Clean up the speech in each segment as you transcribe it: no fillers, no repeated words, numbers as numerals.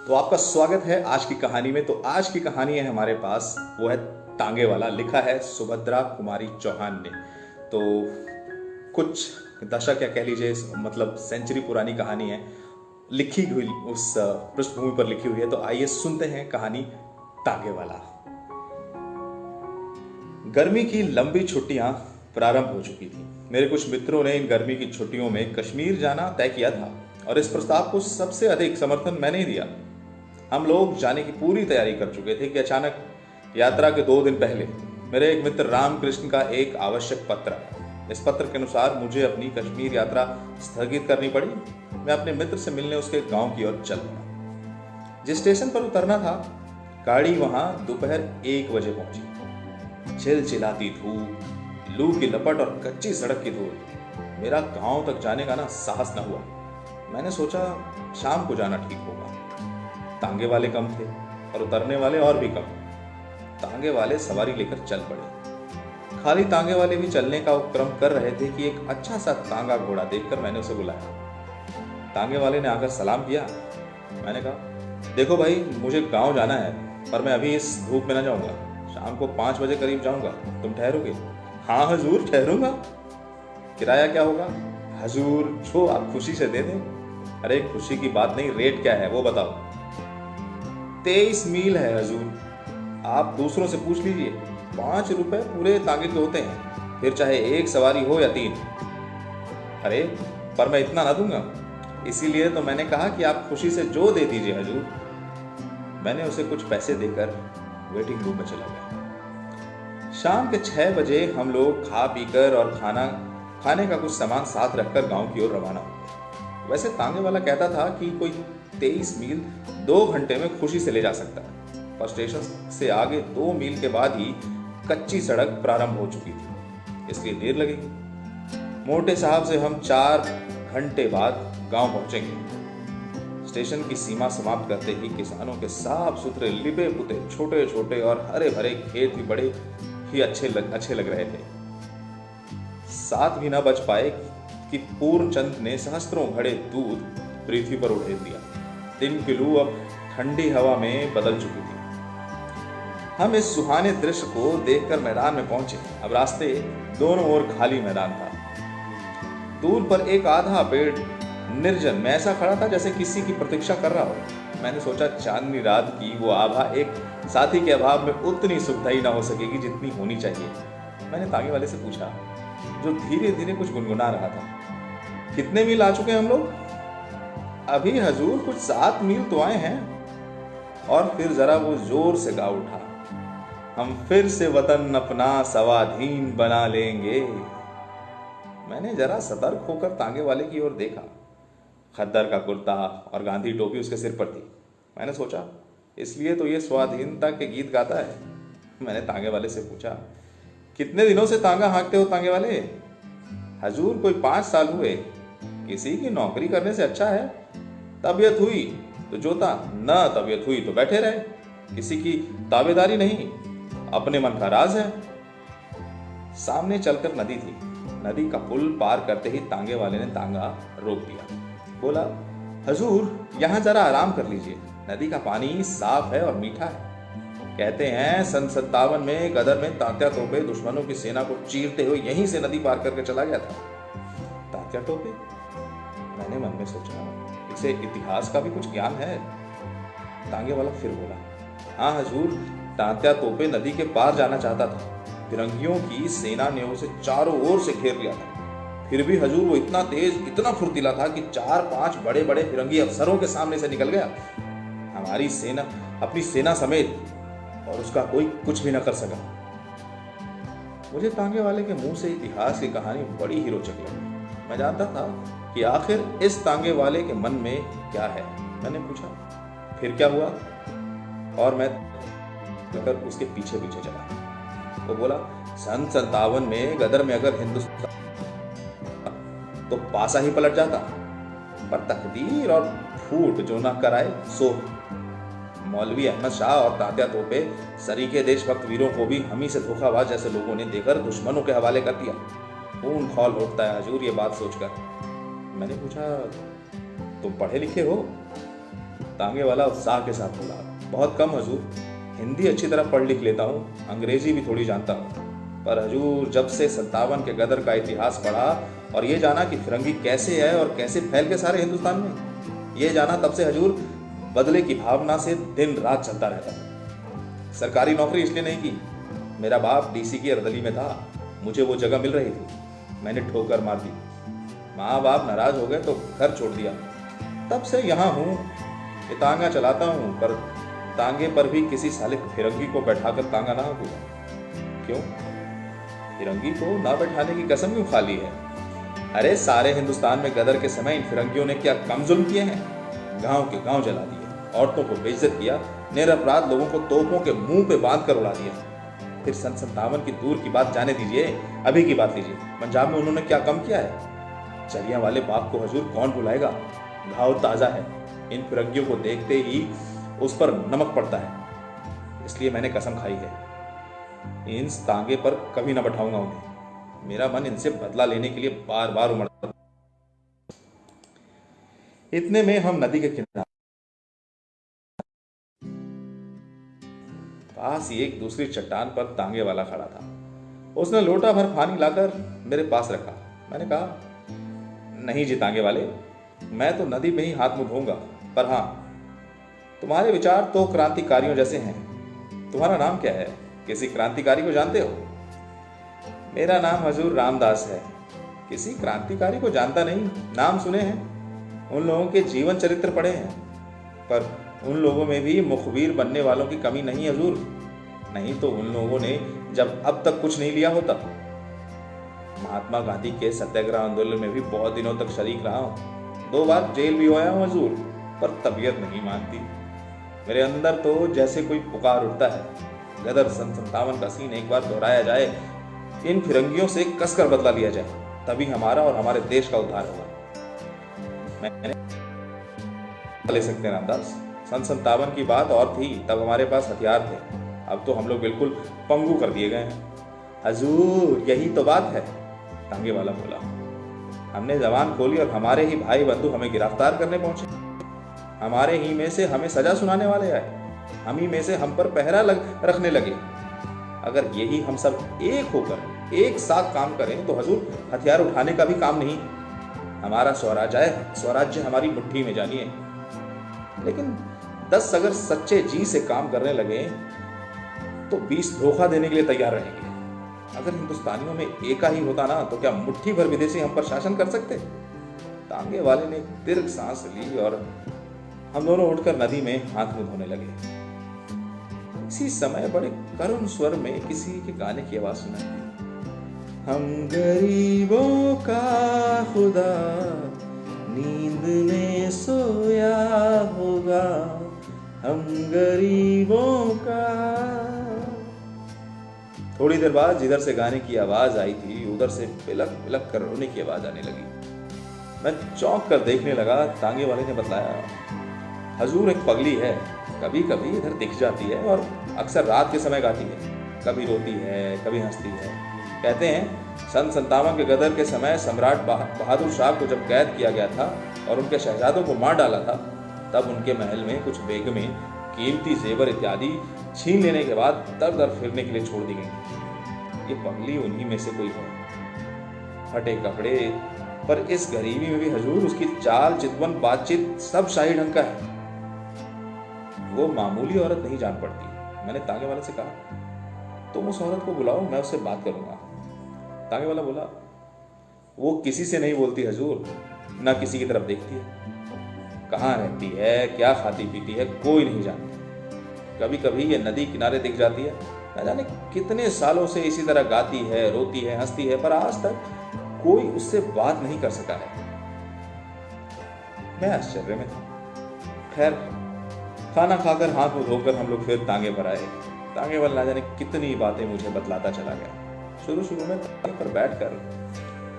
तो आपका स्वागत है आज की कहानी में। तो आज की कहानी है हमारे पास, वो है तांगे वाला। लिखा है सुभद्रा कुमारी चौहान ने। तो कुछ दशक या कह लीजिए मतलब सेंचुरी पुरानी कहानी है, लिखी हुई उस पृष्ठभूमि पर लिखी हुई है। तो आइए सुनते हैं कहानी तांगे वाला। गर्मी की लंबी छुट्टियां प्रारंभ हो चुकी थी। मेरे कुछ मित्रों ने इन गर्मी की छुट्टियों में कश्मीर जाना तय किया था और इस प्रस्ताव को सबसे अधिक समर्थन मैंने ही दिया। हम लोग जाने की पूरी तैयारी कर चुके थे कि अचानक यात्रा के 2 दिन पहले मेरे एक मित्र रामकृष्ण का एक आवश्यक पत्र आया। इस पत्र के अनुसार मुझे अपनी कश्मीर यात्रा स्थगित करनी पड़ी। मैं अपने मित्र से मिलने उसके गांव की ओर चल पड़ा। जिस स्टेशन पर उतरना था, गाड़ी वहां दोपहर 1 बजे पहुंची। चिलचिलाती धूप, लू की लपट और कच्ची सड़क की धूल, मेरा गांव तक जाने का साहस न हुआ। मैंने सोचा शाम को जाना ठीक होगा। तांगे वाले कम थे और उतरने वाले और भी कम। तांगे वाले सवारी लेकर चल पड़े। खाली तांगे वाले भी चलने का उपक्रम कर रहे थे कि एक अच्छा सा तांगा घोड़ा देखकर मैंने उसे बुलाया। तांगे वाले ने आकर सलाम किया। मैंने कहा, देखो भाई, मुझे गांव जाना है, पर मैं अभी इस धूप में ना जाऊंगा। शाम को 5 बजे करीब जाऊंगा। तुम ठहरोगे? हाँ हजूर, ठहरूंगा। किराया क्या होगा? हजूर, जो आप खुशी से दे दें। अरे खुशी की बात नहीं, रेट क्या है वो बताओ। 23 मील है हजूर। आप दूसरों से पूछ लीजिए, 5 रुपए पूरे तांगे के होते हैं, फिर चाहे एक सवारी हो या 3। अरे पर मैं इतना ना दूंगा। इसीलिए तो मैंने कहा कि आप खुशी से जो दे दीजिए हजूर। मैंने उसे कुछ पैसे देकर वेटिंग रूम में चला गया। शाम के 6 बजे हम लोग खा पीकर और खाने का कुछ सामान साथ रखकर गांव की ओर रवाना हुए। वैसे तांगे वाला कहता था कि कोई 23 मील 2 घंटे में खुशी से ले जा सकता है, पर स्टेशन से आगे 2 मील के बाद ही कच्ची सड़क प्रारंभ हो चुकी थी, इसलिए देर लगेगी। मोटे साहब से हम 4 घंटे बाद गांव पहुंचेंगे। स्टेशन की सीमा समाप्त करते ही किसानों के साफ सुथरे लिपे पुते छोटे छोटे और हरे भरे खेत भी बड़े ही अच्छे लग रहे थे। साथ भी न बच पाए कि पूर्णचंद ने सहस्त्रों घड़े दूध पृथ्वी पर उड़ेल दिया। दिन की लू अब ठंडी हवा में बदल चुकी थी। हम इस सुहाने दृश्य को देखकर मैदान में पहुंचे। अब रास्ते दोनों ओर खाली मैदान था। दूर पर एक आधा पेड़ निर्जन में ऐसा खड़ा था जैसे किसी की प्रतीक्षा कर रहा हो। मैंने सोचा चांदनी रात की वो आभा एक साथी के अभाव में उतनी सुखदायी ना हो सकेगी जितनी होनी चाहिए। मैंने तांगे वाले से पूछा, जो धीरे धीरे कुछ गुनगुना रहा था, कितने मील आ चुके हैं हम लोग? अभी हजूर कुछ 7 मील तो आए हैं। और फिर जरा वो जोर से गा उठा, हम फिर से वतन अपना स्वाधीन बना लेंगे। मैंने जरा सतर्क होकर तांगे वाले की ओर देखा। खद्दर का कुर्ता और गांधी टोपी उसके सिर पर थी। मैंने सोचा इसलिए तो ये स्वाधीनता के गीत गाता है। मैंने तांगे वाले से पूछा, कितने दिनों से तांगा हाँकते हो तांगे वाले? हजूर कोई 5 साल हुए। किसी की नौकरी करने से अच्छा है, तबीयत हुई तो जोता, न तबीयत हुई तो बैठे रहे। किसी की ताबेदारी नहीं, अपने मन का राज है। सामने चलकर नदी थी। नदी का पुल पार करते ही तांगे वाले ने तांगा रोक दिया। बोला, हजूर यहाँ जरा आराम कर लीजिए। नदी का पानी साफ है और मीठा है। कहते हैं सन 57 में गदर में तात्या टोपे दुश्मनों की सेना को चीरते हुए यहीं से नदी पार करके चला गया था। तात्या टोपे? मैंने मन में सोचा, इसे इतिहास का भी कुछ ज्ञान है। तांगे वाला फिर बोला, हाँ हजूर, तात्या टोपे नदी के पार जाना चाहता था। फिरंगियों की सेना ने उसे चारों ओर से घेर लिया था। फिर भी हजूर वो इतना तेज, इतना फुर्तीला था कि 4-5 बड़े बड़े फिरंगी अफसरों के सामने से निकल गया, हमारी सेना, अपनी सेना समेत, और उसका कोई कुछ भी न कर सका। मुझे तांगे वाले के मुंह से इतिहास की कहानी बड़ी ही रोचक लगी। मैं जानता था कि आखिर इस तांगे वाले के मन में क्या है। मैंने पूछा, फिर क्या हुआ? और मैं उसके पीछे पीछे चला। वो बोला, सन 57 में गदर में अगर हिंदुस्तान तो पासा ही पलट जाता, पर तकदीर और फूट जो न कराए सो। मौलवी अहमद शाह और तात्या तोपे सरीके देशभक्त वीरों को भी हम ही से धोखाबाज जैसे लोगों ने देकर दुश्मनों के हवाले कर दिया। खून खौल उठता है हजूर ये बात सोचकर। मैंने पूछा, तुम पढ़े लिखे हो? तांगे वाला उत्साह के साथ बोला, बहुत कम हजूर, हिंदी अच्छी तरह पढ़ लिख लेता हूँ, अंग्रेजी भी थोड़ी जानता हूँ, पर हजूर जब से 57 के गदर का इतिहास पढ़ा और ये जाना कि फिरंगी कैसे है और कैसे फैल के सारे हिंदुस्तान में, ये जाना तब से हजूर बदले की भावना से दिन रात चलता रहता है। सरकारी नौकरी इसलिए नहीं की, मेरा बाप डीसी की अर्दली में था, मुझे वो जगह मिल रही थी, मैंने ठोकर मार दी, माँ बाप नाराज हो गए तो घर छोड़ दिया, तब से यहाँ हूँ, ये तांगा चलाता हूँ, पर तांगे पर भी किसी साले फिरंगी को बैठाकर तांगा ना हुआ। क्यों? फिरंगी को ना बैठाने की कसम क्यों खा ली है? अरे सारे हिंदुस्तान में गदर के समय इन फिरंगियों ने क्या कम जुल्म किए हैं? गांव के गांव जला दिए, औरतों को बेइज्जत किया, निरपराध लोगों को तोपों के मुंह पे बांध कर उड़ा दिया। फिर सन 57 की दूर की बात जाने दीजिए, अभी की बात लीजिए, पंजाब में उन्होंने क्या कम किया है? जलियां वाले बाग को हजूर कौन भुलाएगा? घाव ताजा है, इन फिरंगियों को देखते ही उस पर नमक पड़ता है, इसलिए मैंने कसम खाई है, इन तांगे पर कभी ना बैठाऊंगा उन्हें। मेरा मन इनसे बदला लेने के लिए बार बार उमड़ता। इतने में हम नदी के किनारे पास ही एक दूसरी चट्टान पर तांगे वाला खड़ा था। उसने लोटा भर पानी लाकर मेरे पास रखा। मैंने कहा, नहीं जी तांगे वाले, मैं तो नदी में ही हाथ मुंह धोऊंगा, पर हाँ, तुम्हारे विचार तो क्रांतिकारियों जैसे हैं। तुम्हारा नाम क्या है? किसी क्रांतिकारी को जानते हो? मेरा नाम हजूर रामदास है। किसी क्रांतिकारी को जानता नहीं, नाम सुने हैं, उन लोगों के जीवन चरित्र पढ़े हैं, पर उन लोगों में भी मुखबिर बनने वालों की कमी नहीं हजूर। नहीं तो उन लोगों ने जब अब तक कुछ नहीं लिया होता। महात्मा गांधी के सत्याग्रह आंदोलन में भी बहुत दिनों तक शरीक रहा हूँ, 2 बार जेल भी होया हूँ हजूर, पर तबीयत नहीं मानती। मेरे अंदर तो जैसे कोई पुकार उठता है, गदर सन 57 का सीन एक बार दोहराया जाए, इन फिरंगियों से कसकर बदला लिया जाए, तभी हमारा और हमारे देश का उद्धार होगा। मैंने ले सकते हैं रामदास, सन 57 की बात और थी, तब हमारे पास हथियार थे, अब तो हम लोग बिल्कुल पंगु कर दिए गए हैं। हजूर यही तो बात है, तांगे वाला बोला। हमने जबान खोली और हमारे ही भाई बंधु हमें गिरफ्तार करने पहुंचे, हमारे ही में से हमें सजा सुनाने वाले आए, हम ही में से हम पर पहरा रखने लगे। अगर यही हम सब एक होकर एक साथ काम करें तो हजूर हथियार उठाने का भी काम नहीं, हमारा स्वराज्य हमारी मुट्ठी में जानिए। लेकिन 10 अगर सच्चे जी से काम करने लगे तो 20 धोखा देने के लिए तैयार रहेंगे। अगर हिंदुस्तानियों में एका ही होता ना, तो क्या मुट्ठी भर विदेशी हम पर शासन कर सकते? तांगे वाले ने दीर्घ सांस ली और हम दोनों उठकर नदी में हाथ मुंह धोने लगे। इसी समय बड़े करुण स्वर में किसी के गाने की आवाज सुनाई दी। हम गरीबों का खुदा नींद में सोया होगा, हम गरीबों का। थोड़ी देर बाद जिधर से गाने की आवाज आई थी, उधर से बिलक बिलक कर रोने की आवाज आने लगी। मैं चौंक कर देखने लगा। तांगे वाले ने बताया, हजूर एक पगली है, कभी कभी इधर दिख जाती है और अक्सर रात के समय गाती है, कभी रोती है, कभी हंसती है। कहते हैं सन 57 के गदर के समय सम्राट बहादुर शाह को जब कैद किया गया था और उनके शहजादों को मार डाला था, तब उनके महल में कुछ बेगमें कीमती जेवर इत्यादि छीन लेने के बाद दर दर फिरने के लिए छोड़ दी गई। ये पगली उन्हीं में से कोई है। फटे कपड़े, पर इस गरीबी में भी हजूर उसकी चाल चितवन बातचीत सब शाही ढंग का है। वो मामूली औरत नहीं जान पड़ती। मैंने तांगे वाले से कहा, तुम उस औरत को बुलाओ, मैं उससे बात करूंगा। तांगे वाला बोला, वो किसी से नहीं बोलती हजूर, ना किसी की तरफ देखती है, कहाँ रहती है, क्या खाती पीती है, कोई नहीं जानता। कभी कभी ये नदी किनारे दिख जाती है, न जाने कितने सालों से इसी तरह गाती है, रोती है, हंसती है, पर आज तक कोई उससे बात नहीं कर सका है। मैं आश्चर्य में था। खैर, खाना खाकर हाथ मुंह धोकर हम लोग फिर तांगे पर आए। तांगे वाला ना जाने कितनी बातें मुझे बतलाता चला गया। शुरू में तांगे पर बैठकर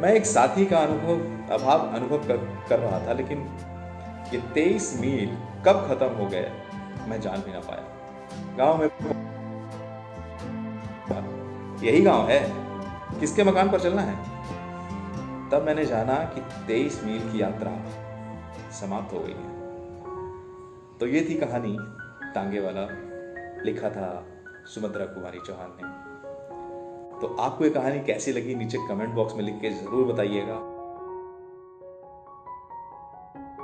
मैं एक साथी का अभाव अनुभव कर रहा था, लेकिन ये 23 मील कब खत्म हो गए मैं जान भी ना पाया। गांव में यही गांव है, किसके मकान पर चलना है? तब मैंने जाना कि 23 मील की यात्रा समाप्त हो गई है। तो ये थी कहानी टांगे वाला, लिखा था सुमंत्रा कुमारी चौहान ने। तो आपको ये कहानी कैसी लगी नीचे कमेंट बॉक्स में लिख के ज़रूर बताइएगा।